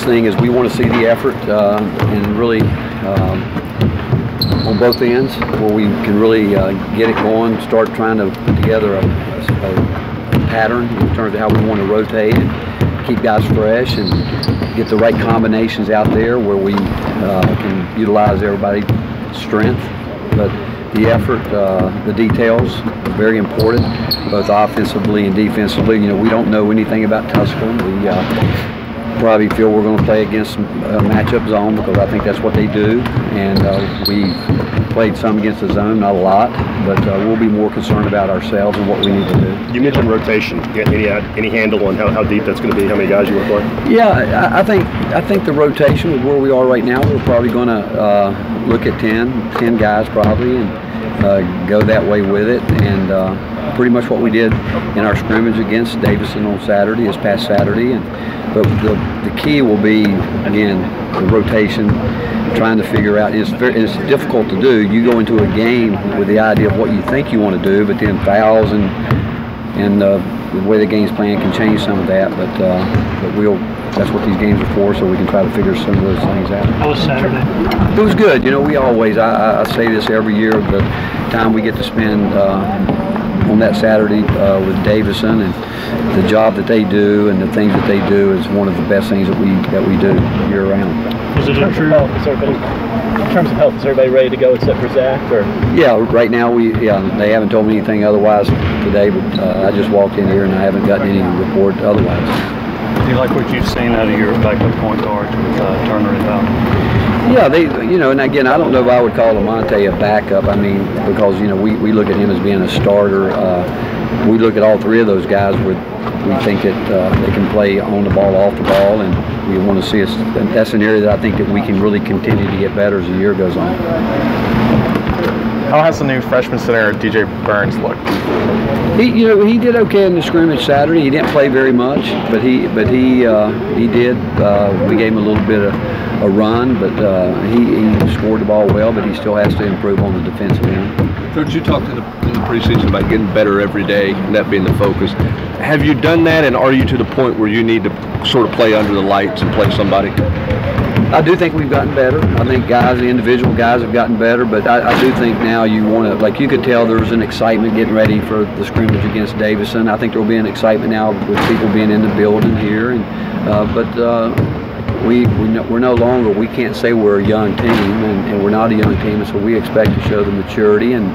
thing is we want to see the effort and really on both ends where we can really get it going, start trying to put together a pattern in terms of how we want to rotate and keep guys fresh and get the right combinations out there where we can utilize everybody's strength. But the effort, the details, very important, both offensively and defensively. You know, we don't know anything about Tusculum. We probably feel we're going to play against a matchup zone because I think that's what they do. And we played some against the zone, not a lot, but we'll be more concerned about ourselves and what we need to do. You mentioned rotation. Any handle on how deep that's going to be? How many guys you want to play? Yeah, I think the rotation with where we are right now, we're probably going to look at 10 guys probably and go that way with it. And pretty much what we did in our scrimmage against Davison on Saturday, this past Saturday. But the key will be, again, the rotation, trying to figure out, it's difficult to do. You go into a game with the idea of what you think you want to do, but then fouls and the way the game's playing can change some of that. But that's what these games are for, so we can try to figure some of those things out. How was Saturday? It was good. You know, we always, I say this every year, the time we get to spend on that Saturday with Davison and the job that they do and the things that they do is one of the best things that we do year round. Is it in terms of health, is everybody ready to go except for Zach? Or? Yeah, right now they haven't told me anything otherwise today, but I just walked in here and I haven't gotten any report otherwise. Do you like what you've seen out of your backup point guards with Turner and Bowden? Yeah, you know, and again, I don't know if I would call Lamonte a backup. I mean, because, you know, we look at him as being a starter. We look at all three of those guys with, we think that they can play on the ball, off the ball, and we want to see us. That's an area that I think that we can really continue to get better as the year goes on. How has the new freshman center, DJ Burns, looked? He did okay in the scrimmage Saturday. He didn't play very much, but he did. We gave him a little bit of a run, but he scored the ball well. But he still has to improve on the defensive end. Coach, you talked in the preseason about getting better every day, and that being the focus. Have you done that, and are you to the point where you need to sort of play under the lights and play somebody? I do think we've gotten better. I think the individual guys have gotten better, but I do think now you want to, like you could tell there's an excitement getting ready for the scrimmage against Davison. I think there will be an excitement now with people being in the building here, and we're no longer, we can't say we're a young team, and we're not a young team, and so we expect to show the maturity and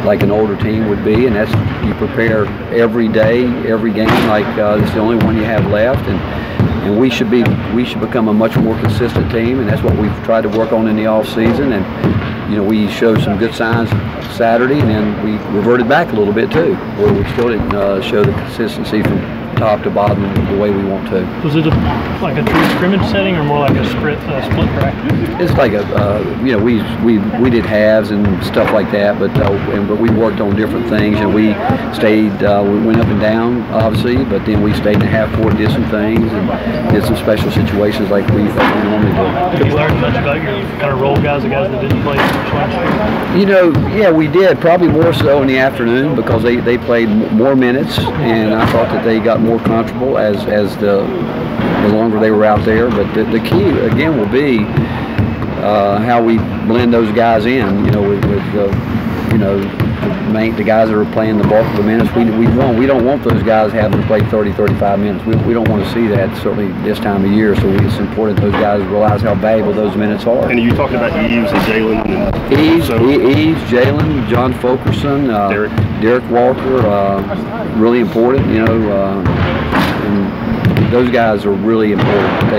like an older team would be, and that's, you prepare every day, every game like it's the only one you have left, and we should become a much more consistent team, and that's what we've tried to work on in the off season. And you know, we showed some good signs Saturday, and then we reverted back a little bit too, where we still didn't show the consistency from top to bottom the way we want to. Was it like a true scrimmage setting or more like a split practice? It's like you know, we did halves and stuff like that, but we worked on different things, and we stayed, we went up and down obviously, but then we stayed in the half court, did some things, and did some special situations like we normally do. Did you learn much about your kind of role guys, the guys that didn't play much last year? You know, yeah, we did, probably more so in the afternoon because they played more minutes, and I thought that they got more comfortable as the longer they were out there. But the key again will be how we blend those guys in. You know, with you know, the guys that are playing the bulk of the minutes. We don't want those guys having to play 30, 35 minutes. We don't want to see that, certainly this time of year. So it's important those guys realize how valuable those minutes are. And you talked about Eves and Jalen. Eves, Jalen, John Fulkerson, Derek Walker, really important. You know, and those guys are really important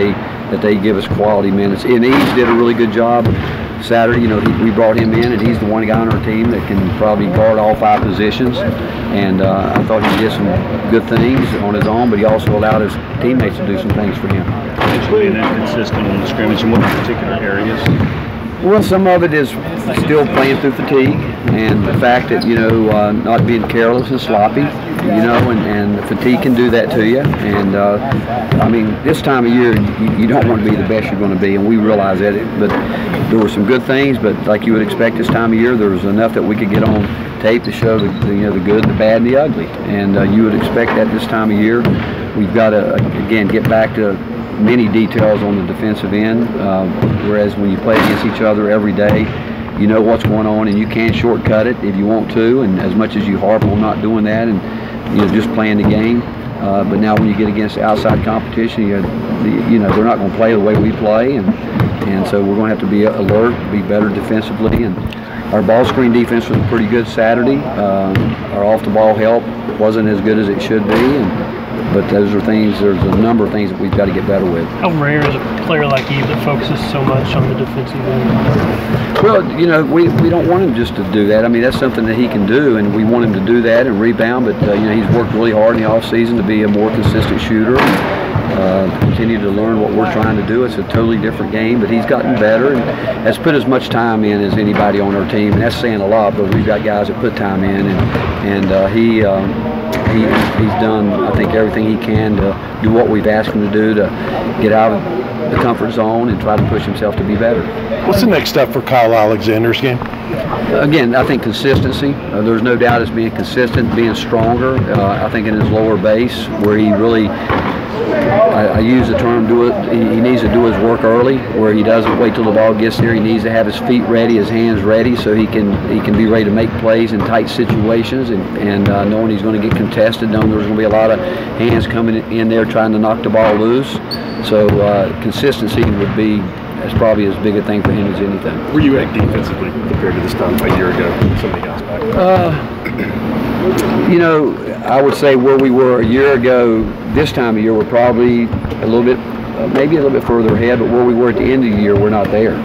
that they give us quality minutes. And Eves did a really good job Saturday. You know, we brought him in, and he's the one guy on our team that can probably guard all 5 positions. And I thought he did some good things on his own, but he also allowed his teammates to do some things for him. Being inconsistent in the scrimmage, in what particular areas? Well, some of it is still playing through fatigue, and the fact that, you know, not being careless and sloppy, you know, and fatigue can do that to you. And I mean, this time of year, you don't want to be the best you're going to be, and we realize that. But there were some good things, but like you would expect this time of year, there was enough that we could get on tape to show the good, the bad, and the ugly. And you would expect that this time of year. We've got to, again, get back to many details on the defensive end, whereas when you play against each other every day, you know what's going on, and you can shortcut it if you want to. And as much as you harp on not doing that, and just playing the game. But now when you get against outside competition, they're not going to play the way we play, and so we're going to have to be alert, be better defensively. And our ball screen defense was pretty good Saturday. Our off-the-ball help wasn't as good as it should be, but there's a number of things that we've got to get better with. How rare is a player like you that focuses so much on the defensive end? Well, we don't want him just to do that. I mean, that's something that he can do, and we want him to do that and rebound. But he's worked really hard in the offseason to be a more consistent shooter, and continue to learn what we're trying to do. It's a totally different game, but he's gotten better and has put as much time in as anybody on our team. And that's saying a lot, but we've got guys that put time in, and he's done, I think, everything he can to do what we've asked him to do, to get out of the comfort zone and try to push himself to be better. What's the next step for Kyle Alexander's game? Again, I think consistency. There's no doubt it's being consistent, being stronger. I think in his lower base, where he really, I use the term, he needs to do his work early, where he doesn't wait till the ball gets there. He needs to have his feet ready, his hands ready, so he can be ready to make plays in tight situations, and knowing he's going to get contested, knowing there's going to be a lot of hands coming in there trying to knock the ball loose. So consistency would be, that's probably as big a thing for him as anything. Where you at defensively compared to this time a year ago? Some of the guys back. I would say where we were a year ago, this time of year, we're probably a little bit, maybe a little bit further ahead, but where we were at the end of the year, we're not there.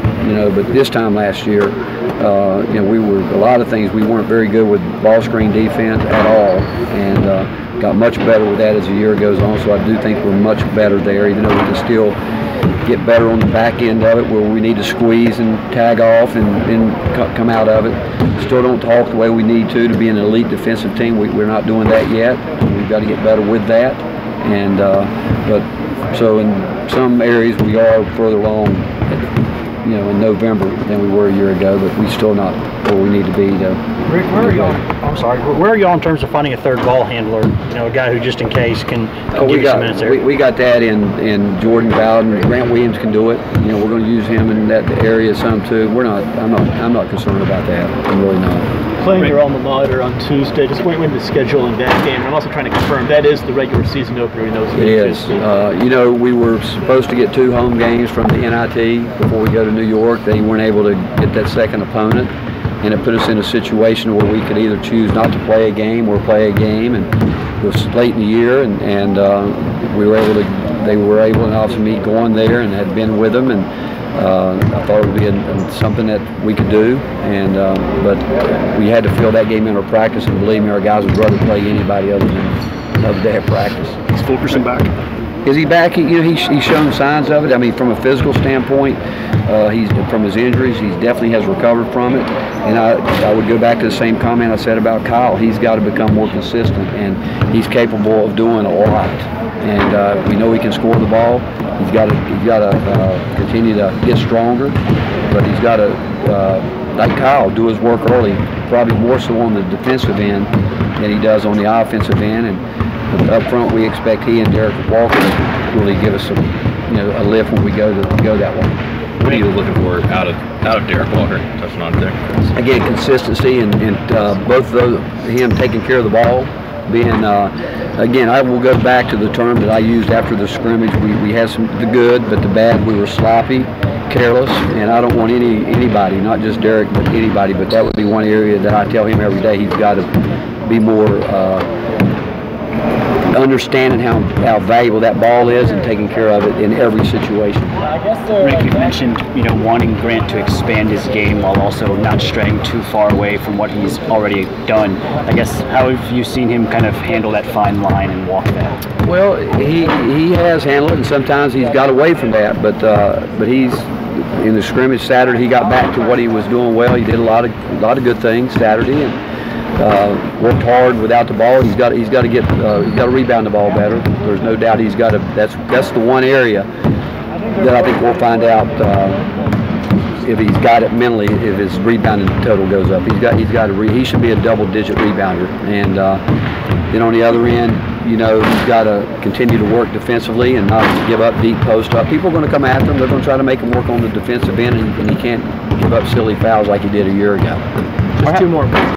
But this time last year, we were, a lot of things, we weren't very good with ball screen defense at all, and got much better with that as the year goes on, so I do think we're much better there, even though we can still get better on the back end of it, where we need to squeeze and tag off and come out of it. Still don't talk the way we need to be an elite defensive team. We're not doing that yet. We've got to get better with that. And so in some areas we are further along, in November than we were a year ago, but we're still not where we need to be. Rick, where are y'all? I'm sorry. Where are y'all in terms of finding a third ball handler? A guy who just in case can give you some minutes there. We got that in Jordan Bowden. Grant Williams can do it. We're going to use him in that area some too. I'm not concerned about that. I'm really not. Playing your alma mater on Tuesday, just when the schedule in that game. I'm also trying to confirm that is the regular season opener in those games. It is. We were supposed to get 2 home games from the NIT before we go to New York. They weren't able to get that second opponent, and it put us in a situation where we could either choose not to play a game or play a game. And it was late in the year, and they were able to obviously me going there and had been with them, and I thought it would be something that we could do, but we had to fill that game in our practice, and believe me, our guys would rather play anybody other than another day of practice. Is Fulkerson back? Is he back? He's shown signs of it. I mean, from a physical standpoint, from his injuries, he definitely has recovered from it. And I would go back to the same comment I said about Kyle. He's got to become more consistent, and he's capable of doing a lot. And we know he can score the ball. He's got to continue to get stronger, but he's got to, like Kyle, do his work early. Probably more so on the defensive end than he does on the offensive end. And up front, we expect he and Derek Walker to really give us a lift when we go that way. What are you looking for out of Derek Walker? Touching on there. Again, consistency and both of those, him taking care of the ball, being again, I will go back to the term that I used after the scrimmage. We had the good, but the bad. We were sloppy, careless, and I don't want anybody, not just Derek, but anybody. But that would be one area that I tell him every day. He's got to be more understanding how valuable that ball is and taking care of it in every situation. Rick, you mentioned wanting Grant to expand his game while also not straying too far away from what he's already done. I guess, how have you seen him kind of handle that fine line and walk that? Well, he has handled it, and sometimes he's got away from that, but he's in the scrimmage Saturday. He got back to what he was doing well. He did a lot of good things Saturday, and worked hard without the ball. He's got to rebound the ball better. There's no doubt he's got to. That's the one area that I think we'll find out if he's got it mentally. If his rebounding total goes up, he should be a double-digit rebounder. And then on the other end, you know, he's got to continue to work defensively and not give up deep post up. People are going to come after him. They're going to try to make him work on the defensive end, and he can't give up silly fouls like he did a year ago. Just two more.